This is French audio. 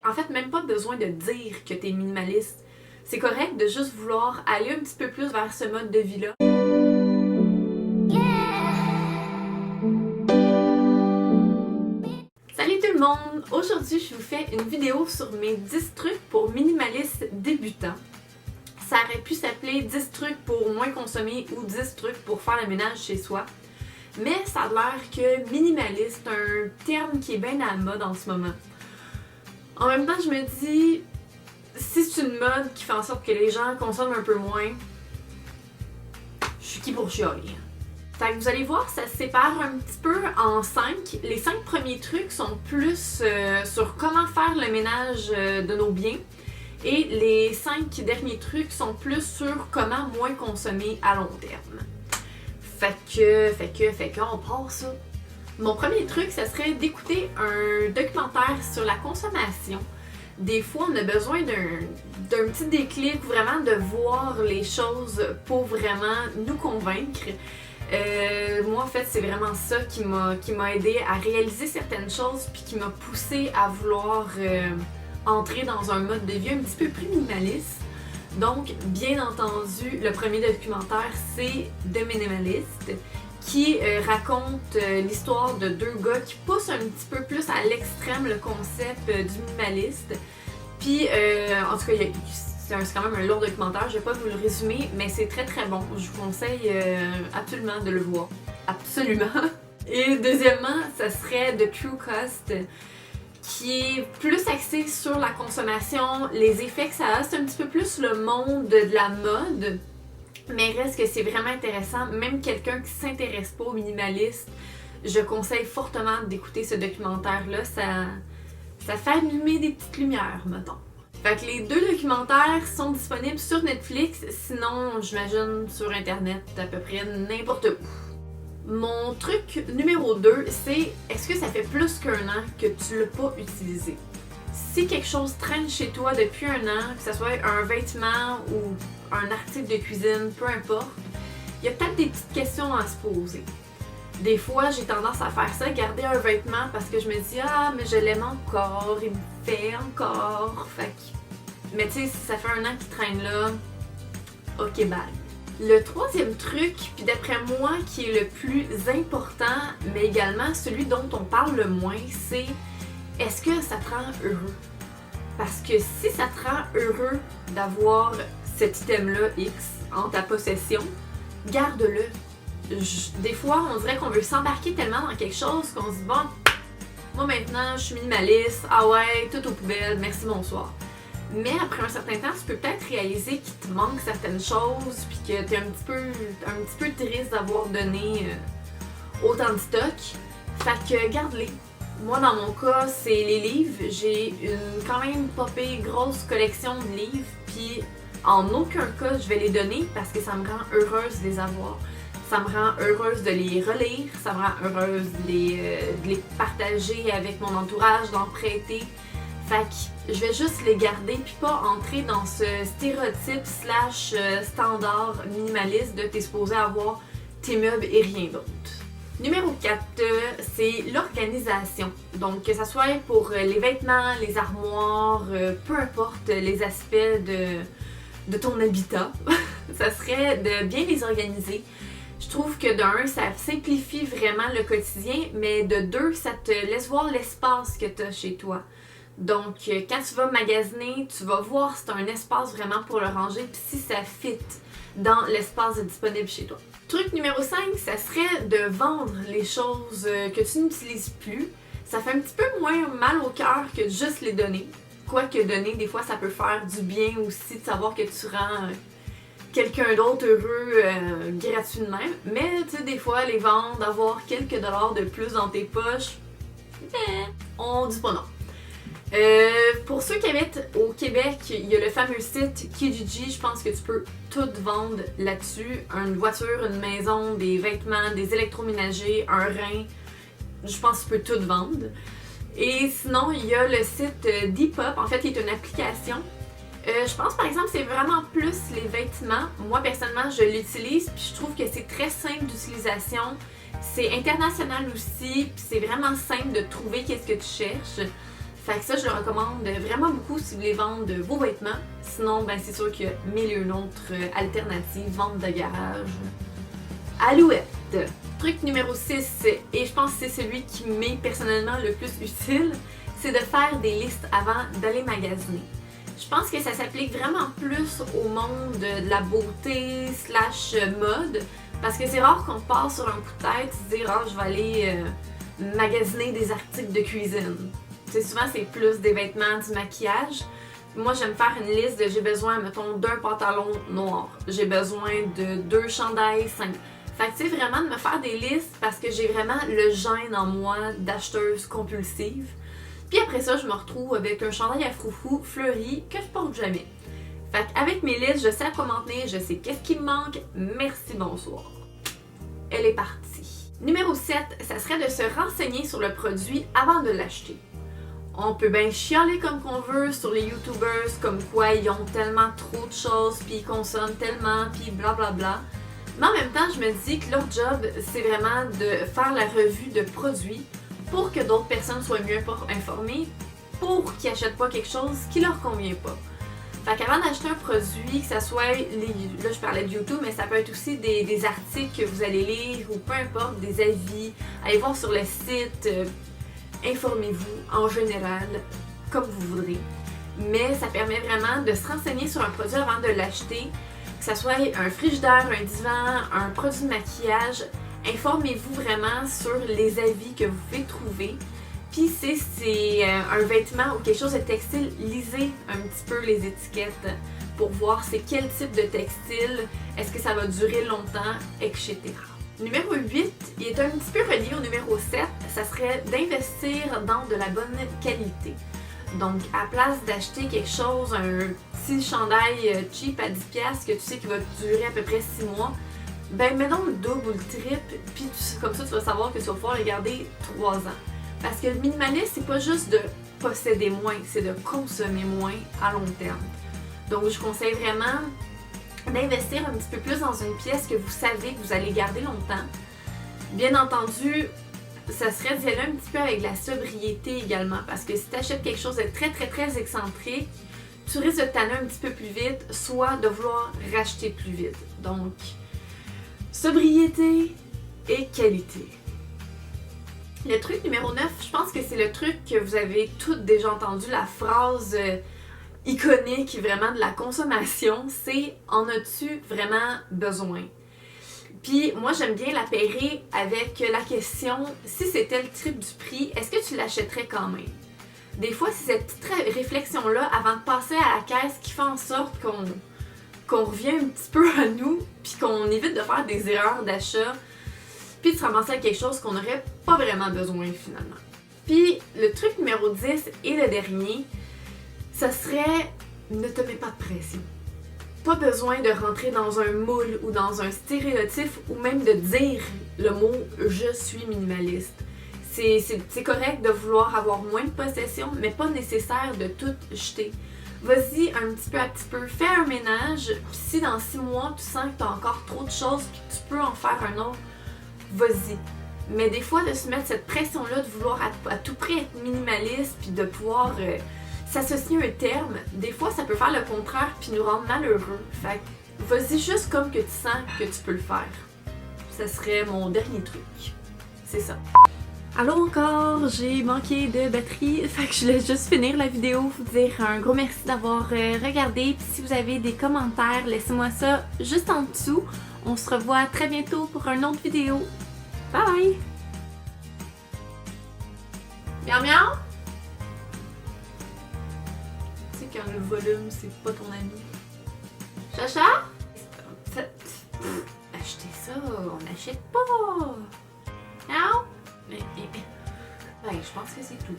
En fait, même pas besoin de dire que t'es minimaliste. C'est correct de juste vouloir aller un petit peu plus vers ce mode de vie-là. Salut tout le monde! Aujourd'hui, je vous fais une vidéo sur mes 10 trucs pour minimalistes débutants. Ça aurait pu s'appeler 10 trucs pour moins consommer ou 10 trucs pour faire le ménage chez soi. Mais ça a l'air que minimaliste, c'est un terme qui est bien à la mode en ce moment. En même temps, je me dis, si c'est une mode qui fait en sorte que les gens consomment un peu moins, je suis qui pour chialer? Fait que vous allez voir, ça se sépare un petit peu en 5. Les 5 premiers trucs sont plus sur comment faire le ménage de nos biens. Et les 5 derniers trucs sont plus sur comment moins consommer à long terme. Fait que, on part ça. Mon premier truc, ça serait d'écouter un documentaire sur la consommation. Des fois, on a besoin d'un petit déclic, vraiment de voir les choses pour vraiment nous convaincre. Moi, en fait, c'est vraiment ça qui m'a aidé à réaliser certaines choses puis qui m'a poussé à vouloir entrer dans un mode de vie un petit peu plus minimaliste. Donc, bien entendu, le premier documentaire, c'est The Minimalist, qui raconte l'histoire de deux gars qui poussent un petit peu plus à l'extrême le concept du minimaliste. Puis, en tout cas, c'est quand même un lourd documentaire, je vais pas vous le résumer, mais c'est très très bon. Je vous conseille absolument de le voir. Absolument! Et deuxièmement, ça serait The True Cost, qui est plus axé sur la consommation, les effets que ça a. C'est un petit peu plus le monde de la mode, mais reste que c'est vraiment intéressant. Même quelqu'un qui s'intéresse pas au minimaliste, je conseille fortement d'écouter ce documentaire-là. Ça fait allumer des petites lumières, mettons. Fait que les deux documentaires sont disponibles sur Netflix, sinon j'imagine sur internet à peu près n'importe où. Mon truc numéro 2, c'est est-ce que ça fait plus qu'un an que tu l'as pas utilisé? Si quelque chose traîne chez toi depuis un an, que ce soit un vêtement ou un article de cuisine, peu importe, il y a peut-être des petites questions à se poser. Des fois, j'ai tendance à faire ça, garder un vêtement parce que je me dis « Ah, mais je l'aime encore, il me fait encore. » Fait que... Mais tu sais, si ça fait un an qu'il traîne là, ok, bye. Le troisième truc, puis d'après moi, qui est le plus important, mais également celui dont on parle le moins, c'est est-ce que ça te rend heureux? Parce que si ça te rend heureux d'avoir cet item-là X en ta possession, garde-le. Des fois, on dirait qu'on veut s'embarquer tellement dans quelque chose qu'on se dit bon, moi maintenant je suis minimaliste, ah ouais, tout aux poubelles, merci, bonsoir. Mais après un certain temps, tu peux peut-être réaliser qu'il te manque certaines choses puis que t'es un petit peu triste d'avoir donné autant de stock. Fait que garde-les. Moi, dans mon cas, c'est les livres. J'ai quand même pas pire grosse collection de livres, puis en aucun cas je vais les donner parce que ça me rend heureuse de les avoir. Ça me rend heureuse de les relire, ça me rend heureuse de les partager avec mon entourage, d'en prêter. Fait que je vais juste les garder puis pas entrer dans ce stéréotype / standard minimaliste de t'es supposé avoir tes meubles et rien d'autre. Numéro 4, c'est l'organisation. Donc que ça soit pour les vêtements, les armoires, peu importe les aspects de ton habitat, ça serait de bien les organiser. Je trouve que d'un, ça simplifie vraiment le quotidien, mais de deux, ça te laisse voir l'espace que tu as chez toi. Donc, quand tu vas magasiner, tu vas voir si tu as un espace vraiment pour le ranger, puis si ça fit dans l'espace disponible chez toi. Truc numéro 5, ça serait de vendre les choses que tu n'utilises plus. Ça fait un petit peu moins mal au cœur que de juste les donner. Quoique donner, des fois, ça peut faire du bien aussi de savoir que tu rends quelqu'un d'autre heureux gratuitement. Mais tu sais, des fois, les vendre, avoir quelques dollars de plus dans tes poches, on dit pas non. Pour ceux qui habitent au Québec, il y a le fameux site Kijiji. Je pense que tu peux tout vendre là-dessus. Une voiture, une maison, des vêtements, des électroménagers, un rein. Je pense que tu peux tout vendre. Et sinon, il y a le site Depop, en fait, qui est une application. Je pense par exemple c'est vraiment plus les vêtements. Moi personnellement je l'utilise puis je trouve que c'est très simple d'utilisation. C'est international aussi puis c'est vraiment simple de trouver qu'est-ce que tu cherches. Fait que ça, je le recommande vraiment beaucoup si vous voulez vendre vos vêtements. Sinon, ben c'est sûr qu'il y a mille et une autres alternatives, vente de garage. Alouette! Truc numéro 6, et je pense que c'est celui qui m'est personnellement le plus utile, c'est de faire des listes avant d'aller magasiner. Je pense que ça s'applique vraiment plus au monde de la beauté / mode, parce que c'est rare qu'on passe sur un coup de tête et se dire « Ah, je vais aller magasiner des articles de cuisine ». Souvent, c'est plus des vêtements, du maquillage. Moi, j'aime faire une liste de j'ai besoin, mettons, d'un pantalon noir. J'ai besoin de 2 chandails simples. Fait que tu sais, vraiment de me faire des listes parce que j'ai vraiment le gène en moi d'acheteuse compulsive. Puis après ça, je me retrouve avec un chandail à froufrou fleuri que je porte jamais. Fait qu'avec mes listes, je sais à quoi m'en tenir, je sais qu'est-ce qui me manque. Merci, bonsoir. Elle est partie. Numéro 7, ça serait de se renseigner sur le produit avant de l'acheter. On peut bien chialer comme qu'on veut sur les YouTubers, comme quoi ils ont tellement trop de choses, puis ils consomment tellement, puis blablabla. Mais en même temps, je me dis que leur job, c'est vraiment de faire la revue de produits pour que d'autres personnes soient mieux informées, pour qu'ils n'achètent pas quelque chose qui leur convient pas. Fait qu'avant d'acheter un produit, que ça soit, là je parlais de YouTube, mais ça peut être aussi des articles que vous allez lire ou peu importe, des avis, allez voir sur le site, informez-vous en général, comme vous voudrez. Mais ça permet vraiment de se renseigner sur un produit avant de l'acheter, que ce soit un frigidaire, un divan, un produit de maquillage. Informez-vous vraiment sur les avis que vous pouvez trouver. Puis si c'est un vêtement ou quelque chose de textile, lisez un petit peu les étiquettes pour voir c'est quel type de textile, est-ce que ça va durer longtemps, etc. Numéro 8, il est un petit peu relié au numéro 7, ça serait d'investir dans de la bonne qualité. Donc, à place d'acheter quelque chose, un petit chandail cheap à 10$ que tu sais qu'il va durer à peu près 6 mois, ben mets donc le double ou le triple, puis comme ça tu vas savoir que tu vas pouvoir le garder 3 ans. Parce que le minimalisme, c'est pas juste de posséder moins, c'est de consommer moins à long terme. Donc, je conseille vraiment d'investir un petit peu plus dans une pièce que vous savez que vous allez garder longtemps. Bien entendu, ça serait d'y aller un petit peu avec la sobriété également, parce que si tu achètes quelque chose de très excentrique, tu risques de tanner un petit peu plus vite, soit de vouloir racheter plus vite. Donc, sobriété et qualité. Le truc numéro 9, je pense que c'est le truc que vous avez toutes déjà entendu, la phrase iconique vraiment de la consommation, c'est « en as-tu vraiment besoin ?» Puis moi, j'aime bien la pairer avec la question « si c'était le triple du prix, est-ce que tu l'achèterais quand même? » Des fois, c'est cette petite réflexion-là avant de passer à la caisse qui fait en sorte qu'on revient un petit peu à nous, puis qu'on évite de faire des erreurs d'achat, puis de se ramasser à quelque chose qu'on n'aurait pas vraiment besoin finalement. Puis le truc numéro 10 et le dernier, ça serait ne te mets pas de pression. Pas besoin de rentrer dans un moule ou dans un stéréotype ou même de dire le mot « je suis minimaliste ». C'est correct de vouloir avoir moins de possessions, mais pas nécessaire de tout jeter. Vas-y un petit peu à petit peu, fais un ménage, puis si dans 6 mois tu sens que tu as encore trop de choses puis que tu peux en faire un autre, vas-y. Mais des fois, de se mettre cette pression-là, de vouloir à tout prix être minimaliste puis de pouvoir s'associer un terme, des fois ça peut faire le contraire puis nous rendre malheureux. Fait que vas-y juste comme que tu sens que tu peux le faire. Ça serait mon dernier truc. C'est ça. Allô encore, j'ai manqué de batterie, fait que je voulais juste finir la vidéo, vous dire un gros merci d'avoir regardé. Puis si vous avez des commentaires, laissez-moi ça juste en dessous. On se revoit très bientôt pour une autre vidéo. Bye! Miaou miaou! Tu sais quand le volume c'est pas ton ami. Chacha? Achetez ça, on n'achète pas! Miaou? Ben, je pense que c'est tout.